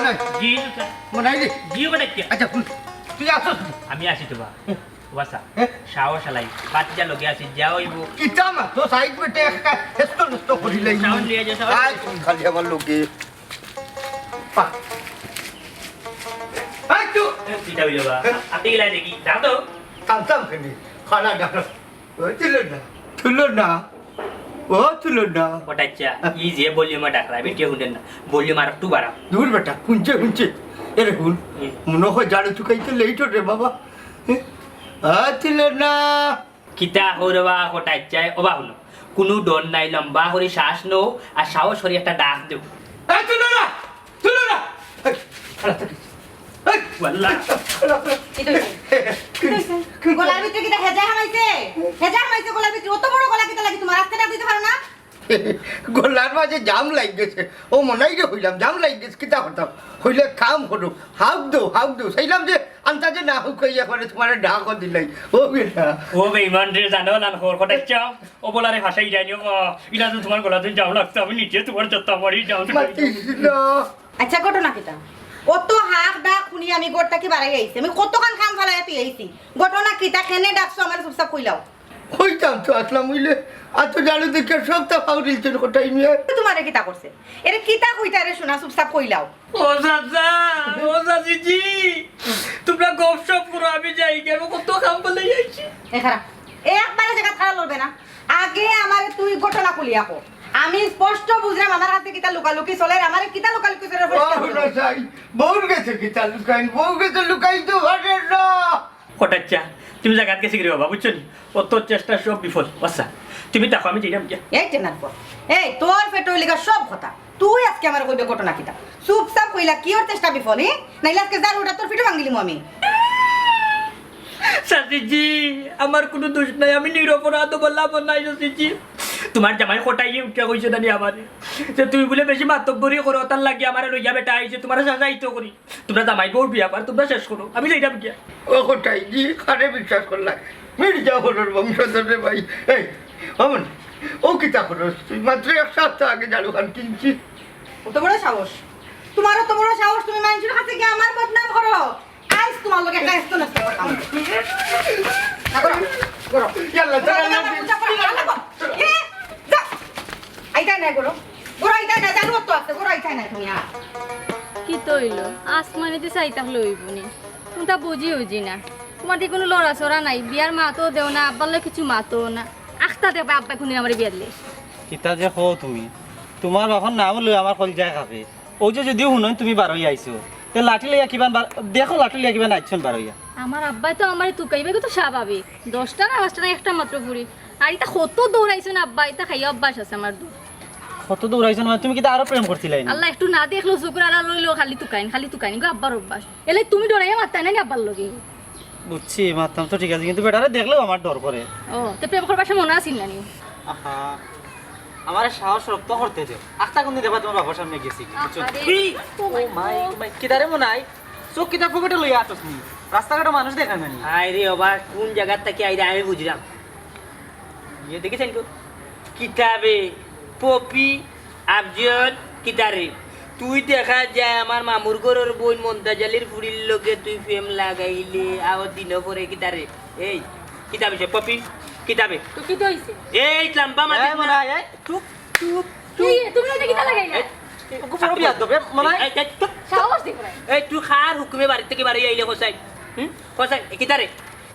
মনাই জি মনাই রে জি ওটা কি আচ্ছা তুই আসছ আমি আসি তো বা ওয়াসা সাহস আলাই বাচ্চা লগে আসি যা হইব কিটা মা তো সাইড বেটে একটা হেস্ত নষ্ট করি লাই সাউন্ড নিয়ে যা সাউন্ড আয় তুই খালি আমার লোকে পা আই তো কিটা হইলো বা আপনি গেলা দেখি দাও তো তামতাম খালি খালা ডাক্তার ও ছিল না ও ছিল না ওটাচ্ছা ই যে ভলিউম ডাকরা আমি কেউ শুনেন না ভলিউম আর একটু বাড়াও দূর বেটা শুনছে এরে শুন মনে হয় জাড়ু চুকাইতে লেট রে বাবা ছিল না কিতা হরবা ওটাচ্ছা ওবা হলো কোনো ডর নাই লম্বা করে শ্বাস নো আর সাহস করে একটা ডাক দেব ছিল না ওয়াল্লাহ গলার ভিতরে কিটা হেজা হামাইছে গলার ভিতরে অত বড় গলা কিটা লাগি তোমার রাস্তাটা দিতে পারো না গলার মাঝে জাম লাগ গেছে ও মনাই রে হইলাম জাম লাগ গেছে কিতা করতাম হইলে কাম করো হাউক দো সেইলাম যে আন্তাজে না হুক কইয়া করে তোমার ডাক দিলাই ও বেটা ও বেঈমান রে জানো না খোর কোটাচ্ছা ও বলারে ভাষাই জানিও ইলা তো তোমার গলাতে জাম লাগছে আমি নিচে তোমার যত্তা পড়ি যাও মাতিস না আচ্ছা ঘটনা কিটা অত হাক ডাক শুনি আমি গোটটা কি বাড়াই আইছি আমি কতক্ষণ কাম ফালাই তুই আইছি ঘটনা কিটা কেনে ডাকছো আমার চুপচাপ কইলাও হইতাম তো আসলাম হইলে আর তো জানো দেখে সবটা পাউরিলছেন কোটাই মিয়া তোমারে কিটা করছে এরে কিটা কইতা রে শোনা চুপচাপ কইলাও ও চাচা ও চাচিজি তোমরা গপসপ করো আমি যাই কেন কত কাম বলে যাইছি এখারা একবারে জায়গা খারাপ লড়বে না আগে আমারে তুই ঘটনা কইলি আপো আমি স্পষ্ট বুঝলাম আমার হাতে কিটা লুকালুকি চলে আমারে কিটা লুকালুকি চলে বাহুনা চাই বউর গেছে কিতা লুকাই তো ঘটে না হঠাৎ তুমি জায়গাত গেছি রে বাবা বুঝছো অত চেষ্টা সব বিফল আচ্ছা তুমি দেখো আমি যাইলাম কি এই টেনার পর এই তোর পেটো লিগা সব কথা তুই আজকে আমার কইবে ঘটনা কিটা চুপচাপ কইলা কি ওর চেষ্টা বিফল নাইলে আজকে যার ওটা তোর পিঠে ভাঙিলিম আমি চাচিজি আমার কোনো দোষ নাই আমি নিরপরাধ বললাম নাই চাচিজি তোমার জামাই কোটাই উঠে কইছে জানি আমার যে তুই বলে বেশি মাতব্বরি করো তার লাগে আমার লইয়া বেটা আইছে তোমার সাজাইতো করি তোমরা জামাই বউর বিয়া পার তোমরা শেষ করো আমি যাইতাম কি ও কোটাই জি খারে বিশ্বাস করলাম মির্জা হলোর বংশধর রে ভাই এই অমন ও কিতা করো তুই মাত্র এক সপ্তাহ আগে জালু খান কিনছি অত বড় সাহস তোমার অত বড় সাহস তুমি মানুষের কাছে গিয়ে আমার বদনাম করো আজ তোমার লোকে একটা হেস্ত নষ্ট করতাম না করো করো ইয়াল্লা আইতা নাই করো করো আইতা নাই জানো তো আছে করো আইতা নাই তুমি কি তৈল আসমানিতে চাইতাম লইবনি তুমি তা বুঝি না তোমার দিয়ে কোনো লড়া চড়া নাই বিয়ার মাতো দেও না আব্বালে কিছু মাতো না আখতা দেবে আব্বা কোনদিন আমার বিয়ার লে কিতা যে কও তুমি তোমার বাখন নাম লই আমার কলজায় খাবে ও যে যদিও শুনো তুমি বারই আইছো তে লাঠি লইয়া কিবা দেখো লাঠি লইয়া কিবা নাইছন বারইয়া আমার আব্বাই তো আমার তুকাইবে তো স্বাভাবিক 10টা না 5টা না একটা মাত্র পুরি আর এটা কত দৌড়াইছো না আব্বা এটা খাইয়া অভ্যাস আছে আমার দূর কত দৌড়াইছন মানে তুমি কিতা আরো প্রেম করছিলাই না আল্লাহ একটু না দেখলো চকুর আর লইলো খালি তুকাইন গো আব্বার অভ্যাস এলে তুমি ডরাইয়া মারতাই না আব্বার লগে বুঝছি মারতাম তো ঠিক আছে কিন্তু বেটারে দেখলেও আমার ডর করে ও তে প্রেম করবার মনে আসিল না নি আহা আমার সাহস রক্ত করতে দেও আখতা কোন দেবা তোমার বাবার সামনে গেছি বুঝছো ও মাই কিদারে মনাই চোখ কিতা পকেটে লইয়া আতস নি রাস্তাঘাটে মানুষ দেখা নানি আই রে বাবা কোন জায়গা থেকে আইরে আমি বুঝলাম ইয়ে দেখেছেন তো কিতাবে পপি আফজল কিতারে তুই দেখা যায় আমার মামুর ঘরের বই মন্তাজ আলীর ফুড়ির লগে তুই প্রেম লাগাইলে আও দিন পরে কিতারে এই কিতাবে সে পপি কিতাবে তো কি হইছে এই লম্বা মাটি মনাই চুপ চুপ কি তুমি এটা কিটা লাগাইলা ওকে পুরো বিয়াদ দেবে মনাই সাহস দি করে এই তুই খার হুকুমে বাড়ি থেকে বাড়ি আইলে কোসাই কোসাই কিতারে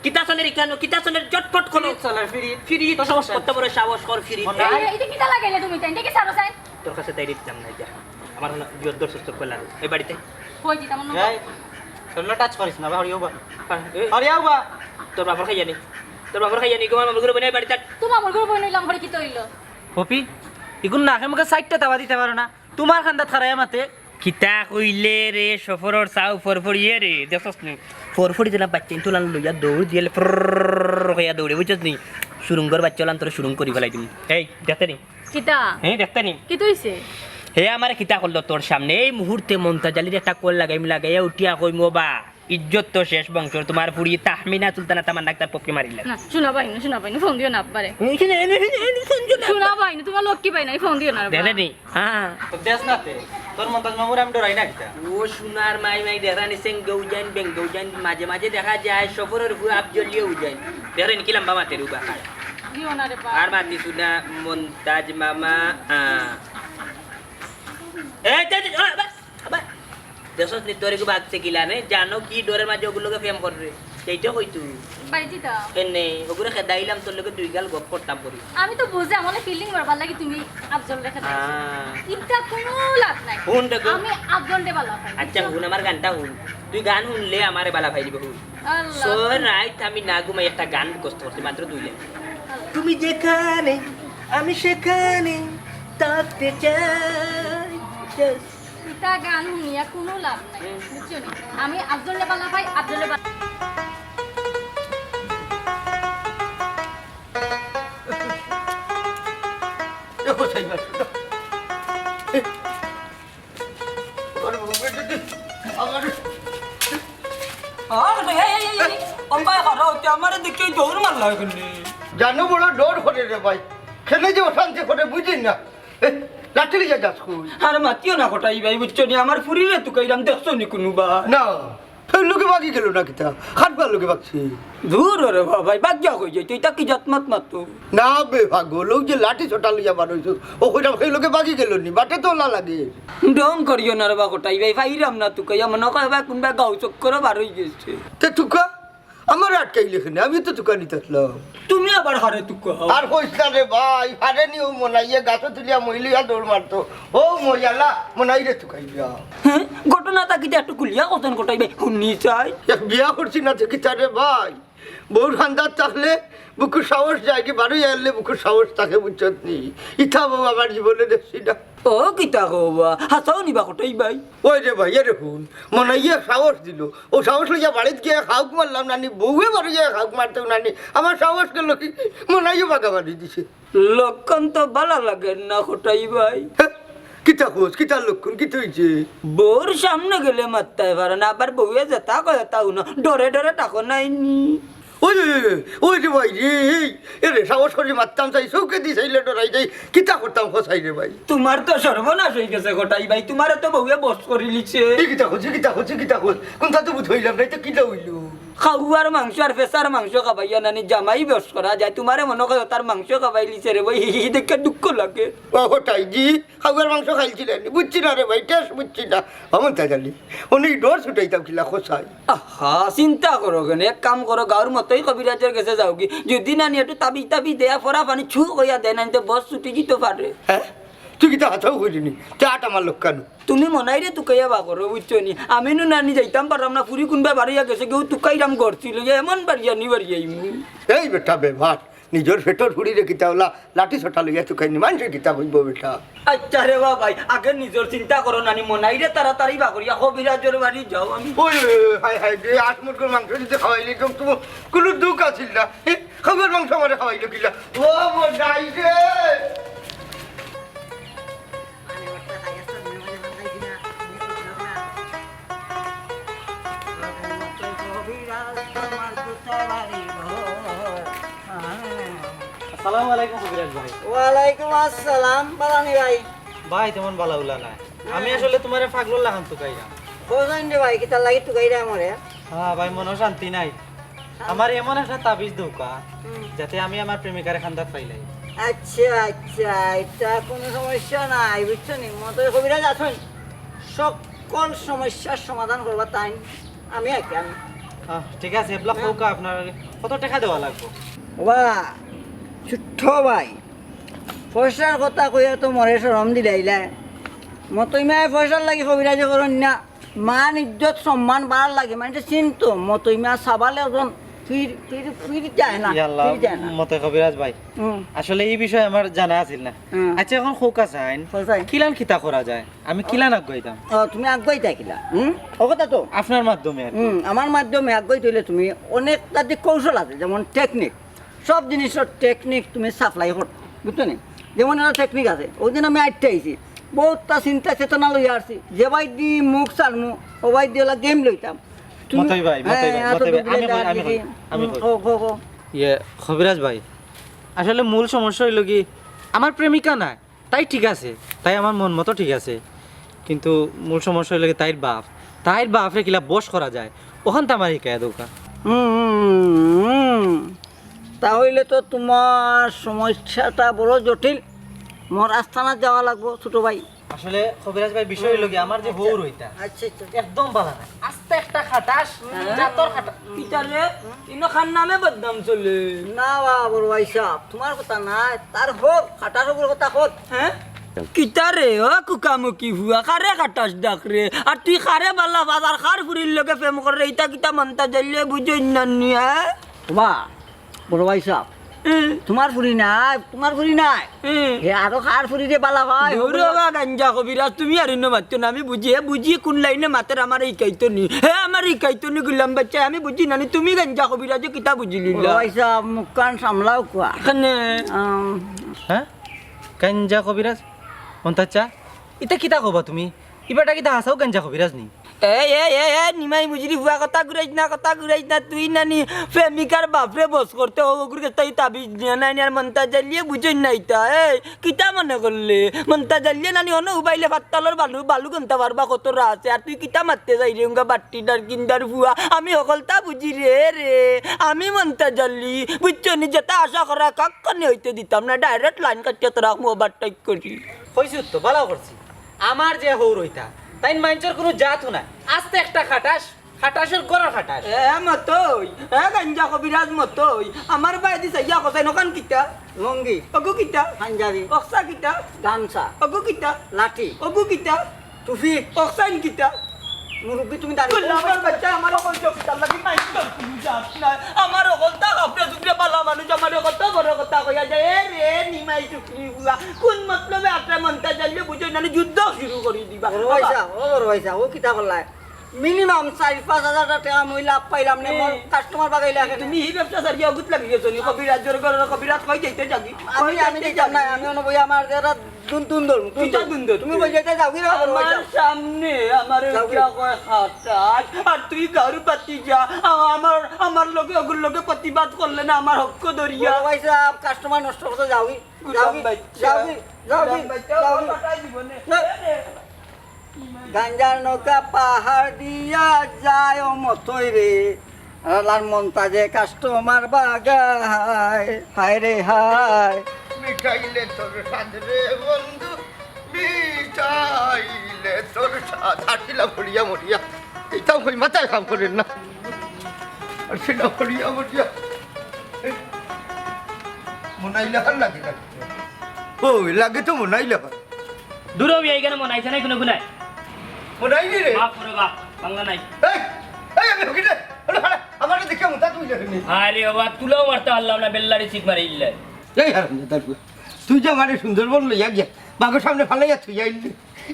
কিতাসনের ইকানো কিতাসনের চটপট খলো চলার ফিরি ফিরি তো সমস্যা কত বড় সাহস কর ফিরি এটা কিটা লাগাইলা তুমি তাই কি সারো সাইন তোর কাছে তাই দিতাম না যা আমার হলো জোর দর্শক করলাম এই বাড়িতে হই দিতাম না এই চলো টাচ করিস না হরিও বা হরিও বা তোর বাবার খাই জানি গোমার মামুর ঘরে বনে বাড়িতে তোমার আমার ঘর বইলাম ঘরে কি তৈল পপি ইগুন না আমাকে সাইডটা তাবা দিতে পারো না তোমার খান্দাত খারায় মাতে কিতা কইলে রে সফরর চাও ফরফরিয়ে রে দেখছস নি ফরফরি দিলা বাচ্চা তুলান লইয়া দৌড় দিলে ফর হইয়া দৌড়ে বুঝছস নি সুরুঙ্গর বাচ্চা লান তোর সুরুং করি ফেলাই দিম এই দেখতে নি কিটা হ্যাঁ দেখতে নি কি তৈছে হে আমার কিতা করলো তোর সামনে এই মুহূর্তে মন্তাজ আলীর একটা কল লাগাইয়া উঠিয়া কইমো বা ইজ্জত তো শেষ বংশর তোমার পুরি তাহমিনা সুলতানা তামান ডাক্তার পপকে মারিলা না শোনা পাইনি ফোন দিও না আব্বারে শোনা পাইনি তোমার লোক কি পাই না ফোন দিও না দেখলে নি হ্যাঁ দেশ নাতে তোর মন্তাজ মামুর আমি ডরাই না কিতা ও সোনার মাই মাই দেখা নিছেন গৌজান বেং গৌজান মাঝে মাঝে দেখা যায় সফরের উপর আফজলিও যায় দেখেন কি লম্বা মাতের উবা দিও না রে বা আর মাতি শুনা মন্তাজ মামা দেশত নিতরে কো বাগছে কিলা নে জানো কি ডরের মাঝে ওগুলোকে ফেম করবে সেইটা কইতু বাড়িতে দাও এনে ওগুলো খেদাইলাম তোর লগে দুই গাল গপ করতাম পরি আমি তো বুঝে আমার ফিলিং মারবার লাগি তুমি আফজল রেখে দাও ইটা কোনো লাভ নাই হুন দেখো আমি আফজল দে বালা পাই আচ্ছা হুন আমার গানটা হুন তুই গান শুনলে আমারে বালা ভাই দিব হুন আল্লাহ সো রাইট আমি না ঘুমাই একটা গান কষ্ট করছি মাত্র 2 লাইন তুমি যেখানে আমি সেখানে থাকতে চাই ইটা গান শুনিয়া কোনো লাভ নাই বুঝছো নি আমি আফজল দে বালা পাই আফজল দে বালা দেখো সেই মাত্র আমার আমার দেখে দৌড় মারলা এখানে জানো বড় ডর করে রে ভাই খেলে যে অশান্তি করে বুঝি না লাঠি লিয়ে যাস খুব আর মাতিও না কটাই ভাই বুঝছো নি আমার ফুরিরে তুই কইরাম দেখছো নি কোনো বা না ফের লোকে বাগি গেল না কিতা খাটবার লোকে বাগছি দূর রে ভাই বাগ্যা কই যাই তুই তাকি জাতমাত মাতো না বে ভাগো লোক যে লাঠি ছোটা লইয়া বার হইছো ও কইটা সেই লোকে বাগি গেল নি বাটে তো না লাগে ডং করিও না রে বা কটাই ভাই ফাইরাম না তুই কইয়া মনে কয় ভাই কোনবা গাও চক্কর বার হই গেছে তে তুকা আমার আটকাই লেখেনি আমি তো তুকা নিতে আসলাম তুমি আবার হারে তুই আর কইস না রে ভাই হারে নি ও মনাইয়ে গাছ তুলিয়া মহিলিয়া দৌড় মারতো ও মজালা মনাই রে তুকাই যা হ্যাঁ ঘটনা তাকিতে একটু কুলিয়া কথা কটাই ভাই শুনি চাই এক বিয়া করছি না থেকে রে ভাই বউর হান্দার থাকলে বুকু সাহস যায় কি বারোই আনলে বুকু সাহস থাকে বুঝছত নি ইথা বউ আমার জীবনে দেখছি না ও কিতা হবা হাসাও নিবা কটাই ভাই ওই রে ভাই এ দেখুন মনে ইয়ে সাহস দিল ও সাহস লইয়া বাড়িতে গিয়ে হাউক মারলাম নানি বউয়ে বাড়ি গিয়ে হাউক মারতেও নানি আমার সাহস গেল কি মনে ইয়ে বাগা বাড়ি দিছে লক্ষণ তো ভালো লাগে না কটাই ভাই হ্যাঁ, কিতা খোঁজ কিতা লক্ষণ কি হয়েছে বউর সামনে গেলে মারতে পারে না আবার বউয়ে যেতা কয়ে তাও না ডরে ডরে টাকো নাইনি ওই ওই রে ভাই রে এরে সাহস করে মারতাম চাই চৌকে দি চাইলে ডরাই যাই কিতা করতাম ফসাই রে ভাই তোমার তো সর্বনাশ হয়ে গেছে গোটাই ভাই তোমার তো বউয়ে বস করে লিছে কিতা খোঁজ কিতা খোঁজ কিতা খোঁজ কোনটা তো বুঝ হইলাম নাই তো কিতা হইল খাওয়ার মাংস আর ফেসার মাংস খাবাইয়া নানি জামাই বস করা যায় তোমারে মনে করো তার মাংস খাবাই লিছে রে ভাই দেখে দুঃখ লাগে ওটাই জি খাবার মাংস খাইছিলেন বুঝছি না রে ভাই টেস্ট বুঝছি না আমার তাজালি অনেক ডর ছুটাইতাম কিলা খোসাই আহা চিন্তা করো কেন এক কাম করো গাঁর মতোই কবিরাজের কাছে যাও কি যদি নানি একটু তাবি তাবি দেয়া ফরা পানি ছু কইয়া দেয় নানি তো বস ছুটি যেতে পারে হ্যাঁ তুই কিতা হাতাও করিনি চাট আমার লোক কেন তুমি মনাই রে তুকাইয়া বা করো বুঝছো নি আমি নু নানি যাইতাম পারলাম না ফুরি কোনবা বাড়িয়া গেছে কেউ তুকাইরাম করছিল এমন বাড়িয়া নি বাড়িয়াই এই বেটা বেভার নিজের ফেটর ফুড়ি রে কিতা ওলা লাঠি ছটা লইয়া তুকাইনি মানুষের কিতা হইব বেটা আচ্ছা রে বা ভাই আগে নিজের চিন্তা করো নানি মনাই রে তাড়াতাড়ি বা করিয়া কবিরাজের বাড়ি যাও আমি ওই হাই হাই রে আট মুরগির মাংস দিতে খাওয়াইলি তো তোমার কোনো দুঃখ আছিল না খাবার মাংস আমার খাওয়াইলো কিলা ও মোটাই রে আসসালামু আলাইকুম কবিরাজ ভাই ওয়ালাইকুম আসসালাম বালানি ভাই ভাই তেমন ভালো উলা না আমি আসলে তোমারে পাগল লাগাম তো কাইরা কোজাইন রে ভাই কিতা লাগি তুই গাইরা আমারে হ্যাঁ ভাই মনে শান্তি নাই আমার এমন একটা তাবিজ দৌকা যাতে আমি আমার প্রেমিকারে খান্দাত পাইলাই আচ্ছা আচ্ছা এটা কোনো সমস্যা নাই বুঝছো নি মতো কবিরাজ আছেন সকল সমস্যার সমাধান করবা তাই আমি আছি আমি ঠিক আছে ব্লক দৌকা আপনার কত টাকা দেওয়া লাগবে বাহ ছোট্ট ভাই পয়সার কথা কইয়া তো মরে সরম দিলাইলা মতই মায় পয়সার লাগি কবিরাজি করেন না মান ইজ্জত সম্মান বাড়ার লাগে মানে চিন্ত মতই মা সাবালে ওজন ফির ফির ফির যায় না ইয়াল্লাহ ফির যায় না মতে কবিরাজ ভাই হুম আসলে এই বিষয়ে আমার জানা আছিল না আচ্ছা এখন খোকা চাইন কোথায়? কিলান খিতা করা যায় আমি কিলান আগাইতাম ও তুমি আগুয়াই থাকিলা ও কথা তো আপনার মাধ্যমে আর কি। আমার মাধ্যমে আগুয়াই তৈলে তুমি অনেক তাদের কৌশল আছে যেমন টেকনিক সব জিনিসের টেকনিক তুমি সাপ্লাই কর বুঝছো নি যেমন একটা টেকনিক আছে ওই দিন আমি আটটা আইছি বহুতটা চিন্তা চেতনা লইয়া আসছি যে ভাই দি মুখ সারমু ও ভাই দিয়ে গেম লইতাম মতই ভাই আমি ইয়ে খবিরাজ ভাই আসলে মূল সমস্যা হইল কি আমার প্রেমিকা না তাই ঠিক আছে তাই আমার মন মতো ঠিক আছে কিন্তু মূল সমস্যা হইলে তাইর বাপরে কিলা বস করা যায় ওখান তো আমার হিকায় দৌকা। তাহলে তো তোমার সমস্যাটা বড় জটিল। মোর আস্থানা যাওয়া লাগবো ছোট ভাই। আসলে কবিরাজ ভাই বিষয় হইল কি আমার যে বউ রইতা আচ্ছা একদম ভালো না, আস্তে একটা খাটাস জাতর খাটা কিতারে ইনো খান নামে বদনাম চলে না বা বড় ভাই সাহেব, তোমার কথা নাই, তার হোক খাটার হোক কথা হোক। হ্যাঁ কিতারে ও কুকামুকি হুয়া খারে কাটাস ডাক রে আর তুই খারে বাল্লা বাজার খার ফুরির লগে প্রেম করে ইটা কিতা মন্তা জ্বালিয়ে বুঝই নানি হ্যাঁ তোমা বড় ভাই সাহেব, তোমার ফুরি নাই, তোমার ফুরি নাই, আরো খার ফুরি রে বালা ভাই। ওরা গাঞ্জা কবিরাজ তুমি আর ইনো মাত্র না আমি বুঝি কোন লাইনে মাতের আমার এই কাইতো নি হে আমার এই কাইতো নি গুলাম বাচ্চা আমি বুঝি নানি তুমি গাঞ্জা কবিরাজ কিতা বুঝিলি বড় ভাই সাহেব মুখ কান সামলাও কোয়া। এখানে হ্যাঁ গাঞ্জা কবিরাজ মন্তাচ্চা এটা কিতা কবা তুমি ইবাটা কিতা হাসাও গাঞ্জা কবিরাজ নি নিমাই বুঝলি ভুয়া কথা ঘুরাইছ না তুই নানি প্রেমিকার বাপরে বস করতে ওগুর তাই তাবিজ নিয়ে নাই আর মন্তা জ্বালিয়ে বুঝই নাই তা এই কিতা মনে করলে মন্তা জ্বালিয়ে নানি অন্য উবাইলে ফাত্তালর বালু গন্তা পারবা কত আছে আর তুই কিতা মারতে যাই রে উঙ্গা বাট্টিদার কিন্দার ভুয়া আমি সকলটা বুঝি রে আমি মন্তা জ্বালি বুঝছো নি যেটা আশা করা কাক্কানি হইতে দিতাম না ডাইরেক্ট লাইন কাটিয়ে তোরা মোবার টাইপ করি কইছি তো ভালো করছি আমার যে হৌ রইতা তাই মাইন্সের কোনো জাত নাই আস্তে একটা খাটাসের গড়ার খাটাস মতই গাঞ্জা কবিরাজ মতই আমার বাইদি সাইয়া কসাই নকান কিতা লঙ্গি, অগু কিতা পাঞ্জাবি, অক্সা কিতা গামছা, অগু কিতা লাঠি, অগু কিতা টুপি, অক্সাইন কিতা মুরব্বী তুমি দাঁড়িয়ে আমার বাচ্চা আমার অকল চোখটা লাগি মাইন্ডর কোনো জাত নাই আমার অকলটা আপনি সুপ্রে বালা মানুষ আমার কত বড় কথা কইয়া যায় রে নিমাই চুকরি বুয়া কোন মতলবে আটটা মনটা জ্বালিয়ে বুঝই না যুদ্ধ শুরু করে দিবা বড় ভাই সাহেব, ও বড় ভাই সাহেব, ও কিতা করলাই মিনিমাম 4-5 হাজার টাকা মই লাভ পাইলাম নে, মোর কাস্টমার বাগাইলা তুমি এই ব্যবসা সারিয়া অগুত লাগি গেছো নি কবিরাজের ঘরের কবিরাজ কই যাইতে যাবি আমি দিতাম না, আমি অন্য বই আমার যারা দুন ধরুন তুমি বই যেতে যাও কি রে বড় ভাই আমার সাহেব? সামনে আমার কিয়া কয় হাতাস আর তুই গারু পাতি যা আমার লগে ওগুর লগে প্রতিবাদ করলে না আমার হক্ক দরিয়া বড় ভাই সাহেব, কাস্টমার নষ্ট করতে যাও কি? যাও কি? গাঞ্জার নৌকা পাহাড় দিয়া যায় মতই রে, লাল মন্তাজে কাস্টমার বাগায়, হায় রে হায়। মিটাইলে তোর সাথ রে বন্ধু, মিটাইলে তোর সাথ। হাঁটিলা মরিয়া মরিয়া, এটাও কই মাথায় কাম করেন না। আর সেটা মরিয়া মরিয়া মনাইলে হার লাগে না। ও লাগে তো মনাইলে হার। দূর হবি এইখানে মনাইছে নাই কোনো গুনাই মনাইলি রে। বাপ করে বাপ বাংলা নাই এই এই আমি ওখানে আমার দেখে মুতা তুই লেখনি। আরে বাবা তুলাও মারতে পারলাম না বেল্লারি চিক মারি ইল্লে এই হারাম তারপর তুই যে আমার সুন্দরবন লইয়া গিয়া বাঘের সামনে ফালাইয়া তুই যাইলি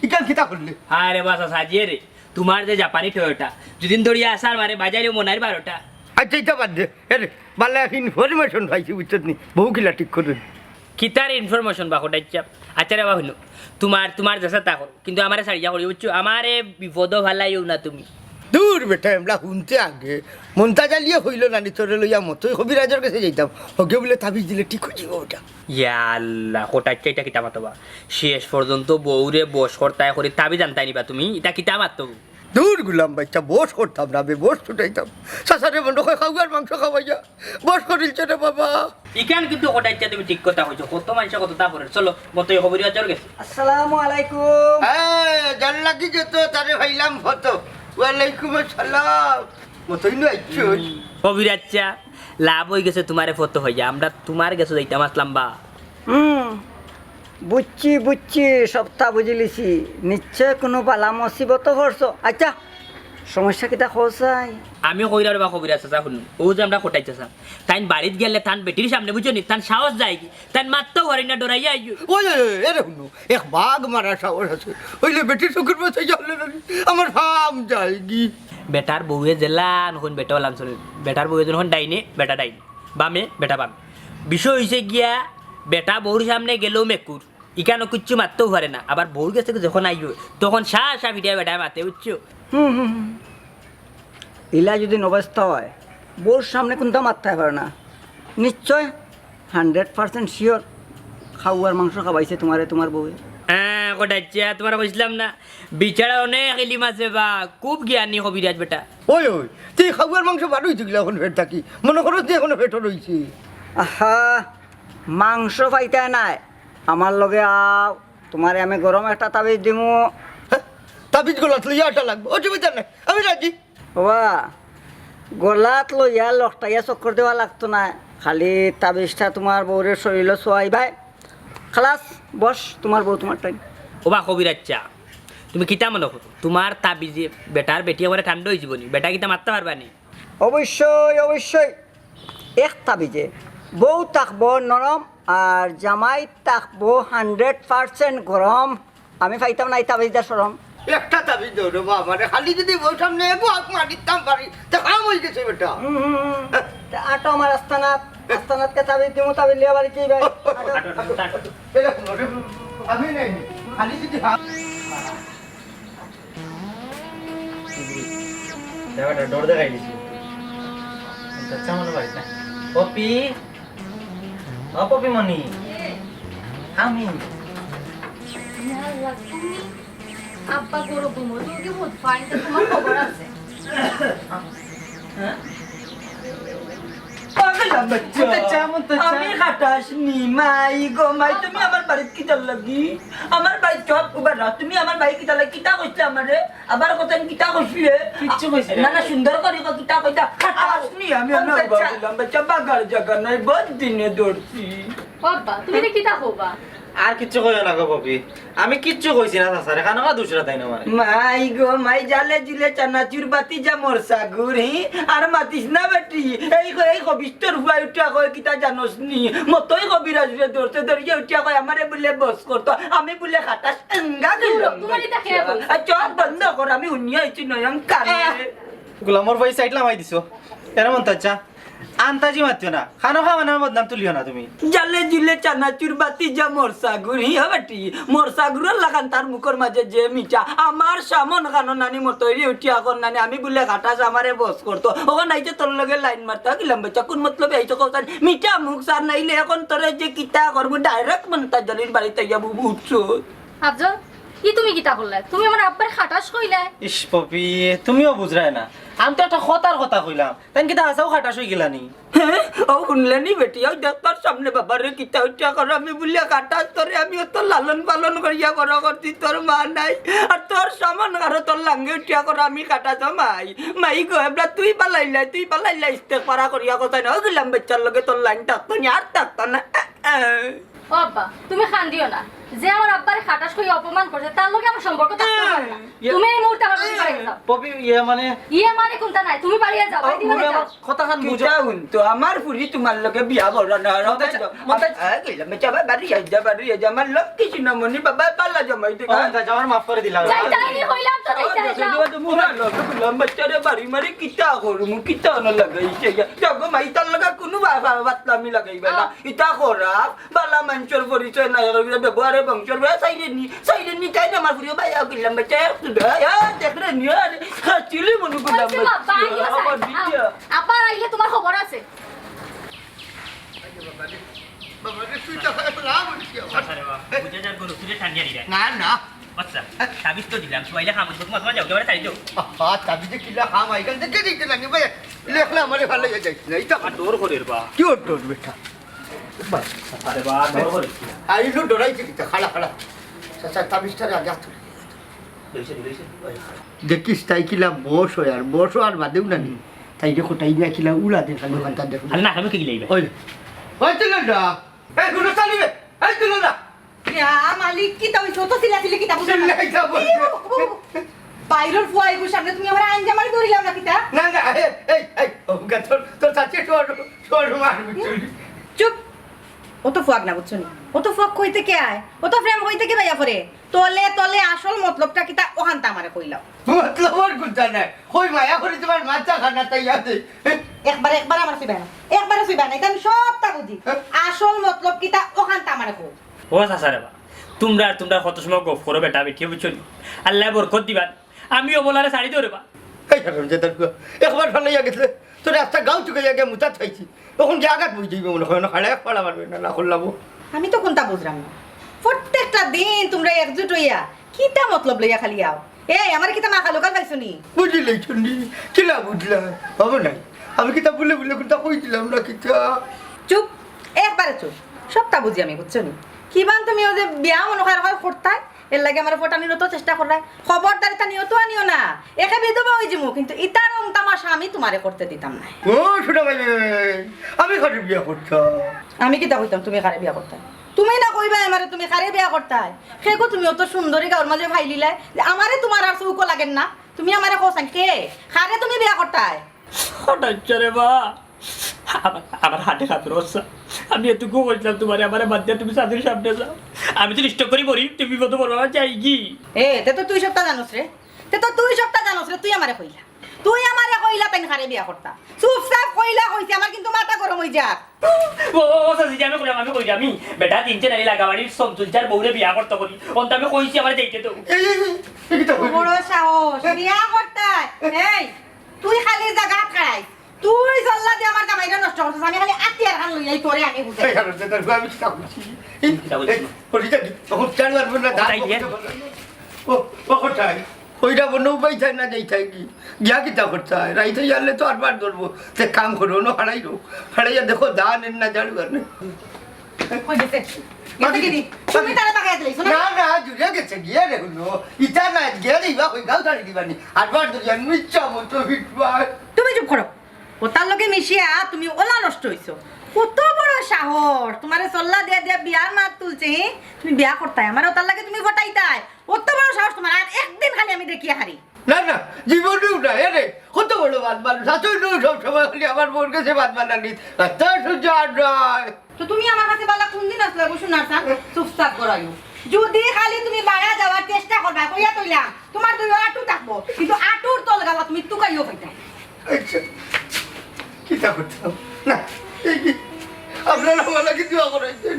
ইকান কিতা করলে। আরে বাসা সাজিয়ে রে তোমার যে জাপানি টয়োটা দুদিন ধরিয়া আসার মারে বাজারে মনার 12টা আচ্ছা এটা বাদ দে। আরে বালা ইনফরমেশন পাইছি বুঝছত নি, বহু কিলা ঠিক করুন। কিতার ইনফরমেশন বা হোটাই চাপ আচ্ছা রে বা হইলো তোমার দেশে তা করো কিন্তু আমারে সারিয়া করি বুঝছো আমারে বিপদ ভালাইও না তুমি দূর বেটা এমলা শুনতে আগে মনটা জ্বালিয়ে হইল না নি তোরে লইয়া মতোই কবিরাজের কাছে যাইতাম, ওকে বলে তাবিজ দিলে ঠিক হয়ে যাবে ওটা। ইয়াল্লা হোটাই চাইটা কিতা মাতবা শেষ পর্যন্ত বউরে বস করতায় করে তাবি জানতাই নিবা তুমি এটা কিতা মারতো দূর গুলাম বাচ্চা বস করতাম না, বস ছুটাইতাম। সাসারে বন্ধ করে খাওয়ার মাংস খাওয়াইয়া বস করিলছে রে বাবা। ইকান কিন্তু হোটাই চা তুমি ঠিক কথা কইছো কত মানুষ কত তা করে চলো মতই খবর আচার গেছে আসসালামু আলাইকুম। হ্যাঁ জান লাগি যেত তারে ভাইলাম ফটো। ওয়ালাইকুম আসসালাম। মতই নয় আইছো খবর আচ্ছা লাভ হয়ে গেছে তোমারে ফটো হইয়া আমরা তোমার গেছো যাইতাম আসলাম বা বুঝছি সপ্তাহ বুঝিলিছি, নিশ্চয় কোনো বালা মুসিবত করছো। আচ্ছা সমস্যা কিতা খোঁজাই আমি কইরার বা খবর আছে শুনুন ও যে আমরা কোটাইতে চাম তাই বাড়িত গেলে তান বেটির সামনে বুঝছো নি তান সাহস যায় কি তান মারতেও পারি না ডরাইয়া আইও ওই এরে শুনো এক বাঘ মারা সাহস আছে, হইলে বেটির চোখের পাশে যাবে না আমার ফাম যায় কি। বেটার বউয়ে জেলা নখন বেটা হলাম চলে বেটার বউয়ে যখন ডাইনে বেটা ডাইনে বামে বেটা বামে বিষয় হয়েছে গিয়া বেটা বউর সামনে গেলেও মেকুর ইকানো কিচ্ছু মারতেও পারে না আবার বউর কাছে যখন আইও তখন সা ভিডিও বেটা মারতে বুঝছো ইলা যদি নবস্থা হয় বোর সামনে কোনটা মারতে পারে না, নিশ্চয় 100% শিওর খাওয়ার মাংস খাওয়াইছে তোমার বউয়ে। হ্যাঁ কোটাচ্ছা তোমার কইছিলাম না বিচারা অনেক ইলিম আছে বা খুব জ্ঞানী কবিরাজ বেটা ওই তুই খাবার মাংস বাড়ুই থাকলে এখন ফেট থাকি মনে করো তুই এখনো ফেটও রয়েছি আহা মাংস পাইতে নাই আমার লগে আও তোমারে আমি গরম একটা তাবিজ দিমু তাবিজ গোলাত লইয়া আটা লাগবে অসুবিধা নাই আমি রাজি বাবা গলাত লইয়া লকটাইয়া চক্কর দেওয়া লাগতো না খালি তাবিজটা তোমার বউরের শরীরে ছোয়াই ভাই খালাস বস তোমার বউ তোমার টাইম ওবা কবিরাচ্ছা তুমি কিতা মনে করো তোমার তাবিজে বেটার বেটি আমার ঠান্ডা হয়ে যাবনি বেটা কিতা মারতে পারবা নি অবশ্যই অবশ্যই এক তাবিজে বউ থাকবো নরম আর জামাই থাকবো 100% গরম আমি পাইতাম না এই তাবিজটা সরম একটা তাবিজ দৌড়ো বাবারে খালি যদি বউ সামনে এক মারিতাম পারি তা কাম হয়ে গেছে বেটা আটো আমার আস্তানাতকে তাবিজ দিমু তাবিজ লিয়া বাড়ি কি ভাই আমি নাই খালি যদি ডর দেখাই দিছি আচ্ছা মনে পারি না পপি ও পপি মনি আমি আব্বা গরু ঘুমো তুমি বহুত ফাইন তোমার খবর আছে আমি খাটাস নি মাই গো মাই তুমি আমার বাড়িতে কি চাল লাগি আমার বাড়ি চপ উবার না তুমি আমার বাড়ি কি চাল কিতা কইছ আমারে আবার কথা কিতা কইছিলে কিচ্ছু কইছে না না সুন্দর করে কিতা কইতা খাটাস নি আমি বললাম বাচ্চা বাগার জায়গা নাই বহুত দিনে দৌড়ছি বাবা তুমি রে কিতা হবা আর কিচ্ছু কইও না গো পপি আমি কিচ্ছু কইছি না স্যার কেন কা দুসরা তাই না মানে মাই গো মাই জালে জিলে চানাচুর বাতি যা মোর সাগুর আর মাতিস না বেটি এই কবিস্তর হুয়াই উঠিয়া কয় কিতা জানোস নি মতই কবিরাজ রে দৌড়তে দৌড়িয়ে উঠিয়া কয় আমারে বলে বস করতো আমি বলে খাটাস এঙ্গা গেল তোমার এটা খেয়ে বল চপ বন্ধ কর আমি শুনিয়া আইছি নয়ন কানে গোলামর ভাই সাইড লামাই দিছো এর মন তাচ্চা আন্তাজি মাতিও না খানো খাওয়া না বদনাম তুলিও না তুমি জালে জিলে চানাচুর বাতি যা মোর সাগুর বেটি মোর সাগুরের লাগান তার মুখের মাঝে যে মিঠা আমার সামন কানো নানি মোর তৈরি উঠিয়া কর নানি আমি বলে খাটাস আমারে বস করতো ওখানে আইতে তোর লগে লাইন মারতে গেলাম বাচ্চা কোন মতলবে আইতো কথা মিঠা মুখ সার নাইলে এখন তোরে যে কিতা করবো ডাইরেক্ট মন্তাজ আলীর বাড়িতে যাবো বুঝছো আফজল কি তুমি কিতা করলে তুমি আমার আব্বার খাটাস কইলে ইস পপি তুমিও বুঝরাই না আমি তো একটা কথার কথা কইলাম তাই কিতা হাসাও খাটাস হই গেলানি হ্যাঁ ও শুনলেনি বেটি ওই তোর সামনে বাবারে কিতা উঠিয়া করো আমি বলিয়া কাটাস তোরে আমি তোর লালন পালন করিয়া করো করছি তোর মা নাই আর তোর সামান আরো তোর লাঙ্গে উঠিয়া করো আমি কাটাস মাই গো এবলা তুই পালাইলা ইস্তেক পারা করিয়া কথা না গেলাম বেচার লগে তোর লাইন থাকতো না আর থাকতো না ও আব্বা তুমি খান দিও না যে আমার আব্বারে খাটাস কই অপমান করছে তার লগে আমার সম্পর্ক থাকতে পারে না তুমি এই মুহূর্তে আমার বাড়ি যাও পপি মানে মানে কোনটা নাই তুমি বাড়ি যাও বাড়ি যাও কথা খান বুঝা বুঝা তো আমার ফুরি তোমার লগে বিয়া বড় না গেলাম বেচা বাড়ি যা আমার লোক কিছু না মনি বাবা পালা জমাই দে আমার মাফ করে দিলাম যাইতাইনি হইলাম তো যাইতাই বাচ্চারে বাড়ি মারি কিতা করু কিতা না লাগাইছে যাগো মাই তার লগা কোনো বাতলামি লাগাইবে না ইতা করা বালা মানুষের পরিচয় না ব্যবহারে বংশের সাইডে নি তাই না আমার ফুরিও ভাই গেলাম বাচ্চা দেখলে নিয়ে চিলি মনে করলাম আব্বার আইলে তোমার খবর আছে না না আচ্ছা তাবিজ তো দিলাম সবাইলে খাম তোমার তোমার যাও যাও তাই যাও তাবিজে কিলা খাম আইকান থেকে দিতে লাগে ভাই লেখলা আমারে ভালো যাইছে না এটা ডোর করে বা কি ওর বেটা আরে বা ডোর করে আইলো ডরাইছে কিতা খালা চাচা তাবিজটা আগে হাত দেখিস তাই কিলা বস হয় আর বস আর বাদেও না নি তাই দেখো তাই না কিলা উলা দে খালি ওখানটা দেখো আরে না আমি কি লাইবে ওই ওই তুলো না এই গুলো চালিবে এই তুলো না মালিক কি তাই ছোট ছিলা ছিলে কি তা বুঝছ না চিল্লাই যাবো বাইরের ফুয়াই গো সামনে তুমি আমার আইন জামারি ধরিলাও না কিতা না না এই ওগা তোর চাচি তোর মারবি চুপ ও তো ফুয়াক না বুঝছ নি ও তো ফুয়াক কইতে কে আয় ও তো প্রেম কইতে কে ভাইয়া করে তলে আসল মতলবটা কিতা ওখানটা আমারে কইলাও মতলব আর কুতা না কই মায়া করে তোমার মাথা খানা তাই আছে একবার আমার সিবানা একবার সিবানা এটা আমি সবটা বুঝি আসল মতলব কিতা ওখানটা আমারে কই ও সাসারে বা তোমরা কত সময় গপ করো বেটা বেটি বুঝছো আল্লাহ বরকত দিবা আমিও বলারে শাড়ি ধরে বা এই হারাম জাদার একবার ভালো গেছে তোর রাস্তা গাঁও চুকে জায়গা মুতা থাইছি তখন জায়গা বুঝ দিবি মনে হয় না খাড়া পাড়া মারবে না করলাম আমি তো কোনটা বুঝলাম না প্রত্যেকটা দিন তোমরা একজুট হইয়া কিতা মতলব লইয়া খালি আও এই আমার কিতা মাখা লোকাল পাইছো নি বুঝলি শুনি কিলা বুঝলা হবে নাই আমি কিতা বলে বলে কিতা কই দিলাম না কিতা চুপ একবারে চুপ সবটা বুঝি আমি বুঝছো নি কিবান তুমি ওই যে বিয়া মনে হয় করতাই এর লাগে আমার ফটানির তো চেষ্টা করাই খবরদার তা নিও তো আনিও না একা বিধবা হই যাবো কিন্তু ইতার তামাশা আমি তোমারে করতে দিতাম না ও ছোট ভাই আমি ঘরে বিয়া করতাম আমি কিতা কইতাম তুমি কারে বিয়া করতাই তুমি না কইবা আমারে তুমি কারে বিয়া করতাই সেগো তুমি অত সুন্দরী গাওর মাঝে ভাইলিলাই যে আমারে তোমার আর চৌকো লাগেন না তুমি আমারে কোসান কে কারে তুমি বিয়া করতাই হঠাৎ রে বা আমার হাতে হাতের অবস্থা আমি এটুকু বলছিলাম তোমার আমার বাদ দিয়ে তুমি সাথে সামনে যাও আমি তো নিশ্চয় করি মরি তুমি বিপদ পড়বো আমার চাই কি তে তো তুই সবটা জানোস রে তুই আমারে কইলা তাই কারে বিয়া করতা চুপচাপ কইলা কইছি আমার কিন্তু মাথা গরম হই যাক ও সাসি আমি কই আমি বেটা তিনটে নারী লাগাবাড়ির সবজুলচার বউরে বিয়া করতে করি অন্ত আমি কইছি আমার যাইতে তো বড় সাহস বিয়া করতাই এই তুই খালি জায়গা খাই তুই জল্লা দিয়ে আমার কামাইটা নষ্ট করছিস আমি খালি আতিয়ার খান লইয়াই তোরে আগে বুঝাই এই কারণে তার আমি কিতা বলছি পরিটা তখন চার মারবো না ও ও কোথায় ওইটা বনো উপায় চাই না যাই চাই কি গিয়া কিতা করছায় রাইতে জানলে তো আরবার ধরবো সে কাম করো না হারাইয়া দেখো দান এর না জানু আর কই গেছে গেছে কি দি তুমি তারে বাগাই দিলাইছ না না না জুড়ে গেছে গিয়ে দেখুন ইটা না গিয়ে দিবা কই গাও ছাড়ি দিবানি আরবার ধরিয়া নিচ্ছা মতো হিটবা তুমি চুপ করো ও তার লগে মিশিয়া তুমি ওলা নষ্ট হইছো কত বড় সাহস তোমারে সল্লা দিয়া দিয়া বিয়ার মাত তুলছে তুমি বিয়া করতাই আমার ওতার লাগে তুমি ফটাইতাই কত বড় সাহস তোমার আর একদিন খালি আমি দেখিয়া হারি না না জীবনেও না এরে কত বড় বাদ বান শাশুড়ি সব সময় খালি আমার বোন কাছে বাদ বানানি তার সহ্য আর নয় তো তুমি আমার কাছে বালা কোন দিন আসলে বসুন না স্যার চুপচাপ করাইও যদি খালি তুমি বাড়া যাওয়ার চেষ্টা করবা কইয়া তইলা তোমার দুই আটু থাকবো কিন্তু আটুর তল গালা তুমি তুকাইও পাইতা আচ্ছা কিতা করতাম না এই কি আপনারা বলা কি দোয়া করাইছেন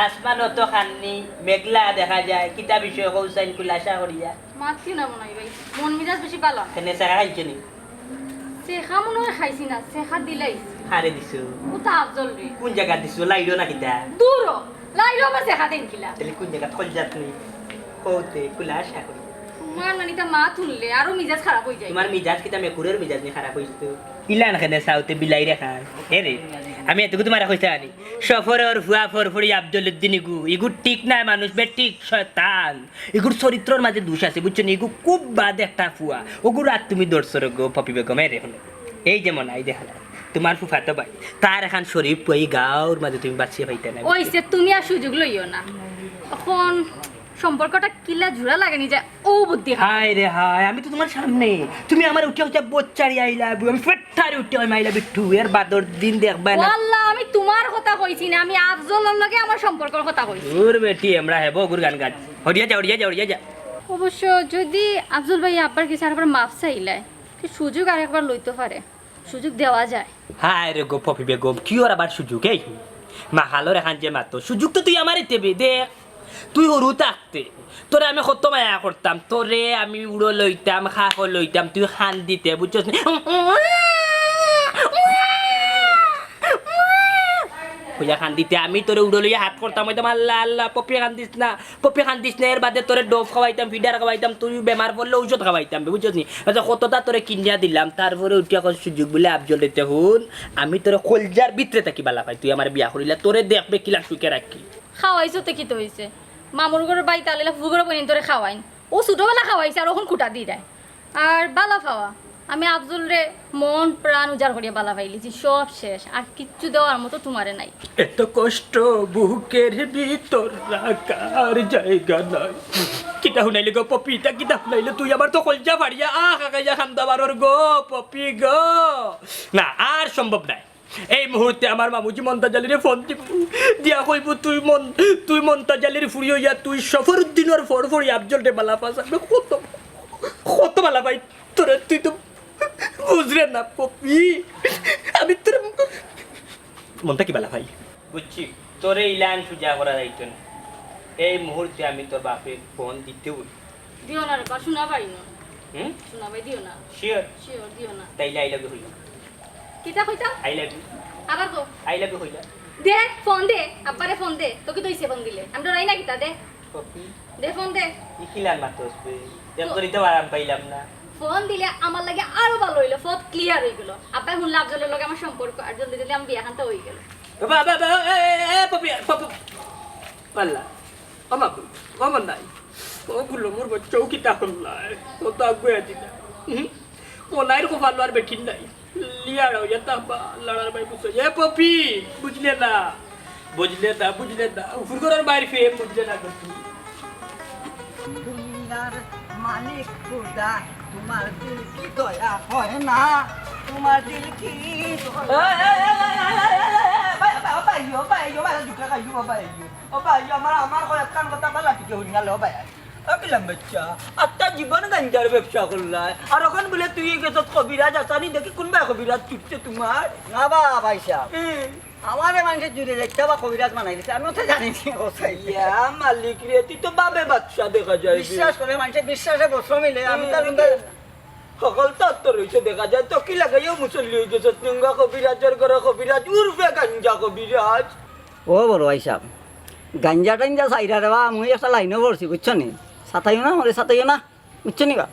আসমান অত খাননি মেঘলা দেখা যায় কিতা বিষয় কৌশাইন খুলাসা করিয়া মাতছি না মনে হয় ভাই মন মেজাজ বেশি পালা এনে চাকা খাইছে নি চেখা মনে হয় খাইছি না চেখা দিলাই হারে দিছো ও তা আফজল রে কোন জায়গা দিছো লাইলো না কিতা দূর লাইলো আমার চেখা দেন কিলা তাহলে কোন জায়গা খোল যাত নি কৌতে খুলাসা করি তোমার নানিটা মা তুললে আরো মিজাজ খারাপ হয়ে যায় তোমার মিজাজ কিতা মেকুরের মিজাজ নি খারাপ হইছে ইলান খানে সাউতে বিলাই রেখা এরে আমি এতটুকু তোমার কইতে আনি সফরের ফুয়া ফরফরি আব্দুল উদ্দিন ইগু ঠিক না মানুষ বে ঠিক শয়তান ইগুর চরিত্রের মাঝে দোষ আছে বুঝছো নি ইগু খুব বাদ একটা ফুয়া ওগু রাত তুমি দর্শর গো পপি বেগম এরে হলো এই যেমন আই দেখা তোমার ফুফাতো ভাই তার এখন শরীফ পই গাঁর মাঝে তুমি বাঁচিয়ে পাইতে না ওইসে তুমি আর সুযোগ লইও না এখন সম্পর্কটা কিলা জোড়া লাগেনি যে ও বুদ্ধি হায় রে হায় আমি তো তোমার সামনে তুমি আমার উঠে উঠে বোচ্চারি আইলা আমি ফেট্টারি উঠে আমি আইলা বিট্টু এর বাদর দিন দেখবা না আল্লাহ আমি তোমার কথা কইছি না আমি আফজলের লগে আমার সম্পর্কের কথা কইছি ওর বেটি আমরা হেব গুর গান গাছ হরিয়া যা অবশ্য যদি আফজল ভাই আব্বার কিছু আরেকবার মাফ চাইলায় কি সুযোগ আরেকবার লইতে পারে সুযোগ দেওয়া যায় হায় রে গো পপি বেগম কি ওর আবার সুযোগ এই মা হালোর এখান যে মাতো সুযোগ তো তুই আমারই দেবে দেখ তুই হরু থাকতে তোরে আমি কত মায়া করতাম তোরে আমি উড়ো লইতাম খাক লইতাম তুই খান দিতে বুঝছস পূজা খান দিতে আমি তোরে উড়ো লইয়া হাত করতাম হইতাম আল্লাহ আল্লাহ পপি খান দিস না এর বাদে তোরে ডোফ খাওয়াইতাম ফিডার খাওয়াইতাম তুই বেমার পড়লে ঔষধ খাওয়াইতাম বুঝছস নি আচ্ছা কতটা তোরে কিনিয়া দিলাম তারপরে উঠি এখন সুযোগ বলে আফজল দিতে হুন আমি তোরে কলজার ভিতরে থাকি বালা পাই তুই আমার বিয়া করিলা তোরে দেখবে কিলা সুখে রাখি খাওয়াইছো তো কি তো হয়েছে মামুর ঘরের বাড়িতে আলিলা ফুগুরে বইন তোরে খাওয়াইন ও ছোটবেলা খাওয়াইছে আর ওখান খুঁটা দিয়ে দেয় আর বালা খাওয়া আমি আফজল রে মন প্রাণ উজাড় করিয়া বালা পাইলিছি সব শেষ আর কিচ্ছু দেওয়ার মতো তোমারে নাই এত কষ্ট বুকের ভিতর রাখার জায়গা নাই কিটা হুনাইলে গো পপিটা কিটা হুনাইলে তুই আমার তো কলজা ফাড়িয়া কাকাইয়া খান্দা বারর গো পপি গো না আর সম্ভব নাই এই মুহূর্তে আমার মামুজি মন্তাজ আলীরে ফোন দিব দিয়া কইব তুই মন্তাজ আলীর ফুরি হইয়া তুই সফরউদ্দিনের ফরফরি আফজল রে বালা পাস কত বালা ভাই তোরে তুই তো বুঝরে না পপি আমি তোর মনটা কি বালা ভাই বুঝছি তোরে ইলান সুজা করা যাইতো না এই মুহূর্তে আমি তোর বাপে ফোন দিতে বলি দিও না রে বা শোনা পাই না হুম শোনা পাই দিও না শিওর শিওর দিও না তাইলে আই লাভ ইউ হইল কিতা কইতা আই লাভ ইউ আবার কো আই লাভ ইউ হইল দে ফোন দে আব্বারে ফোন দে তোকে দইছে ফোন দিলে আমরা রাই না কিতা দে পপি দে ফোন দে ইকিলান মাতস বে তেল করিতে আরাম পাইলাম না ফোন দিলে আমার লাগে আরো ভালো হইলো ফোন ক্লিয়ার হই গেল আব্বা হুন লাভজলের লগে আমার সম্পর্ক আর জলদি জলদি আমি বিয়া খানতে হই গেল বাবা বাবা এ পপি পপি পাল্লা মামা নাই ওগুলো মোর চৌকিটা হল্লাই তো তো আগুয়ে দিনা ও নাইর কো ভালো আর বেঠিন নাই লিয়াড় হয়ে যেতা বা লড়ার ভাই বুঝছো এ পপি বুঝলে না ফুরগরার বাইরে ফে বুঝলে না তুমি দুনিয়ার মালিক খুদা তোমার দিল কি দয়া হয় না তোমার দিল কি জীবন গাঞ্জার ব্যবসা করলাই আর ওখান বলে তুই গেছত কবিরাজ আসানি দেখি কোনবা কবিরাজ চুটছে তোমার না বা ভাইসা আমারে মানুষের জুড়ে দেখতে বা কবিরাজ মানাই দিছে আমি তো জানি ইয়া মালিক রে তুই তো বাবে বাদশা দেখা যায় বিশ্বাস করে মানুষের বিশ্বাসে বছর মিলে আমি তার সকল তত্ত্ব রয়েছে দেখা যায় তো কি লাগাইও মুসল্লি হয়ে গেছে তুঙ্গা কবিরাজের ঘরে কবিরাজ উর্ফে গাঞ্জা কবিরাজ ও বড় ভাই সাহেব গাঞ্জা টাঞ্জা চাইরা দেওয়া আমি একটা লাইনও পড়ছি বুঝছো নি সাতাইও না মরে সাতাইও না বুঝছো নি বা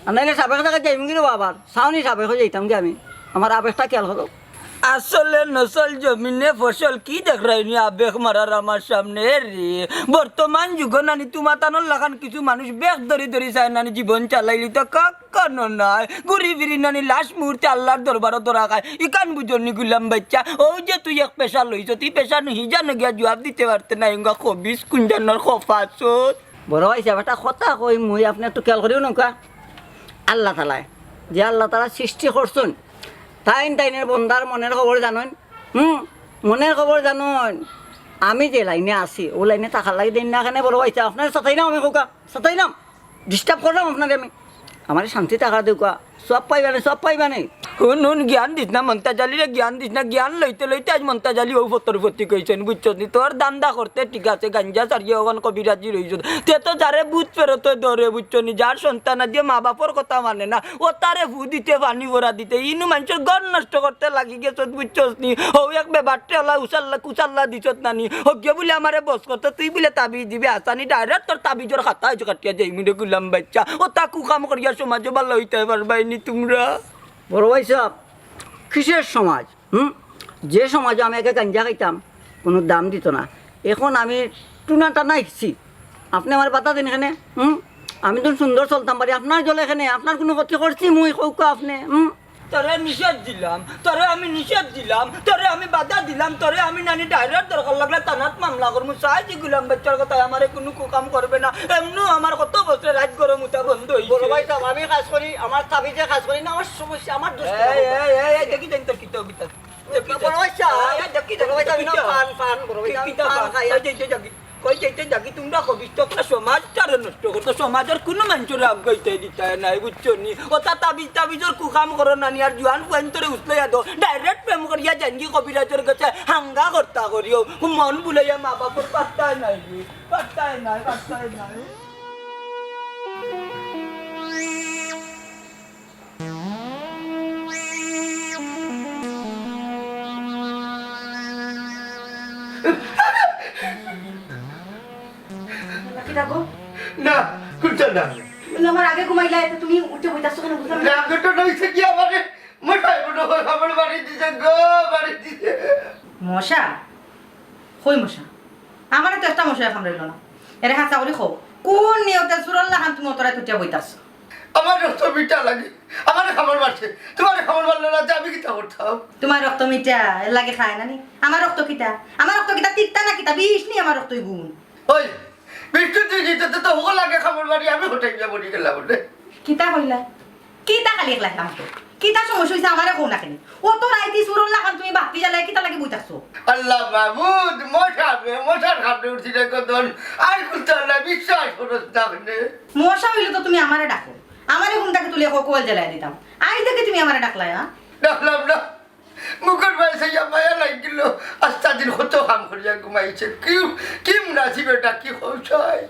আর নাইলে সাবেক টাকা যাইম কি দেবো আবার চাউনি সাবেক হয়ে যাইতাম কি আমি আমার আবেগটা খেয়াল হলো আসলে নসল জমিনে ফসল কি দেখ রাইনি আবেগ মারার আমার সামনে রে বর্তমান যুগ নানি তুমাতানোর লাগান কিছু মানুষ বেগ ধরি চায় নানি জীবন চালাইলি তো কখনো নয় ঘুরি ফিরি নানি লাস্ট মুহূর্তে আল্লাহর দরবারও ধরা খায় ইকান বুঝনি গুলাম বাচ্চা ও যে তুই এক পেশা লইছ তুই পেশা নহি জানো গিয়া জবাব দিতে পারতে না ইঙ্গা কবিস কুঞ্জানোর খফাছত বড় ভাই সাহেব একটা কথা কই মুই আপনি একটু খেয়াল করিও নৌকা আল্লাহ তালায় যে আল্লাহ তালা সৃষ্টি করছেন তাইনের বন্ধার মনের খবর জানেন মনের খবর জানেন আমি যে লাইনে আছি ও লাইনে থাকার লাগে দিন না কেন বড় ভাইসা আপনার সাথেই নাম আমি কোকা সাথেই নাম ডিস্টার্ব করলাম আপনাকে আমি আমার শান্তি থাকা দেউকা সব পাইবানে হুন জ্ঞান দিস না মন্তাজ আলীরে জ্ঞান দিস না জ্ঞান লইতে আজ মন্তাজ আলী ও ফতরফতি কইছেন বুঝছো নি তোর দান্দা করতে ঠিক আছে গাঞ্জা সারিয়ে ওখান কবিরাজি রইছ তে তো যারে ভূত ফেরত ধরে বুঝছো নি যার সন্তান দিয়ে মা বাপর কথা মানে না ও তারে ভূ দিতে পানি ভরা দিতে ইনু মানুষের ঘর নষ্ট করতে লাগি গেছ বুঝছোস নি ও এক বেবারটে ওলা কুচাল্লা দিছত নানি হগে বলে আমারে বস করতে তুই বলে তাবিজ দিবি আসানি ডাইরেক্ট তোর তাবিজর খাতা হয়েছে কাটিয়া যাই মিলে গুলাম বাচ্চা ও তাকু কাম করিয়া সমাজে ভালো হইতে পারবাইনি তোমরা বড় ভাই সাহেব কিসের সমাজ যে সমাজে আমি একে গাঞ্জা খাইতাম কোনো দাম দিত না এখন আমি টুনা টানা শিখছি আপনি আমার বাতা দেন এখানে আমি তো সুন্দর চলতাম পারি আপনার জল এখানে আপনার কোনো ক্ষতি করছি মুই কৌকা আপনি তোরে নিষেধ দিলাম তোরে আমি নিষেধ দিলাম তোরে আমি বাধা দিলাম তোরে আমি নানি ডাইরেক্ট দরকার লাগলে তানাত মামলা করবো সাহায্য গুলাম বাচ্চার কথা আমার কোনো কাম করবে না এমনি আমার কত বছর রাজ গরম উঠা বন্ধ বড় ভাই সাহেব আমি কাজ করি আমার তাবিজে কাজ করি না আমার সমস্যা আমার দেখি দেন তোর কিতাব বিতাব বড় ভাই সাহেব দেখি বড় ভাই সাহেব পান বড় ভাই সাহেব কই যাইতে যাকি তোমরা কবিষ্টকরা সমাজটারে নষ্ট করতো সমাজের কোনো মানুষের আগাইতে দিতে নাই বুঝছো নি ওটা তাবিজর কুকাম করো নানি আর জোয়ান পয়েন্টরে উঠলাইয়া দো ডাইরেক্ট প্রেম করিয়া জানকি কবিরাজের কাছে হাঙ্গা কর্তা করিও মন বুলাইয়া মা বাপর পাত্তাই নাই পাত্তাই নাই না কুলটা না আমার আগে ঘুমাইলা তুমি উঠে বইতাছো কেন বুঝলাম না রাগটা নইছে কি আমারে মশাই বড় আমার বাড়ি দিছে গো বাড়ি দিছে মশা কই মশা আমারে তো একটা মশা এখন রইল না এরে হাসা বলি খো কোন নিয়তে সুরল্লা খান তুমি তোরা তুইটা বইতাছো আমার রক্ত মিটা লাগে আমার খাবার বাড়ছে তোমার খাবার বাড়লো না আমি কি করতাম তোমার রক্ত মিটা এর লাগে খায় না নি আমার রক্ত কিটা তিত্তা না কিটা বিষ নি আমার রক্তই গুণ ওই বিষ্ণু তুই যেতে তো হো লাগে খাবার বাড়ি আমি হোটেল যাব বলি গেলাম বলে কিতা কইলা কিতা খালি লাগলাম তো কিতা সমস্যা হইছে আমারে কোন না কেন ও তো রাইতি সুরল্লা খান তুমি বাকি জ্বালায় কিতা লাগে বইতাছো আল্লাহ মাহমুদ মশার খাবলে উঠছি রে কদন আর কুলটা বিশ্বাস করছ না মশা হইলে তো তুমি আমারে ডাকো আমারে হুন্দাকে তুলে কোয়াল জ্বালাই দিতাম আই দেখে তুমি আমারে ডাকলাই হ্যাঁ ডাকলাম না মুখের বয়সে মায়া লাগিল আস্তা দিন কত কাম করিয়া ঘুমাইছে কি মুনাসি বেটা কি হৌসায়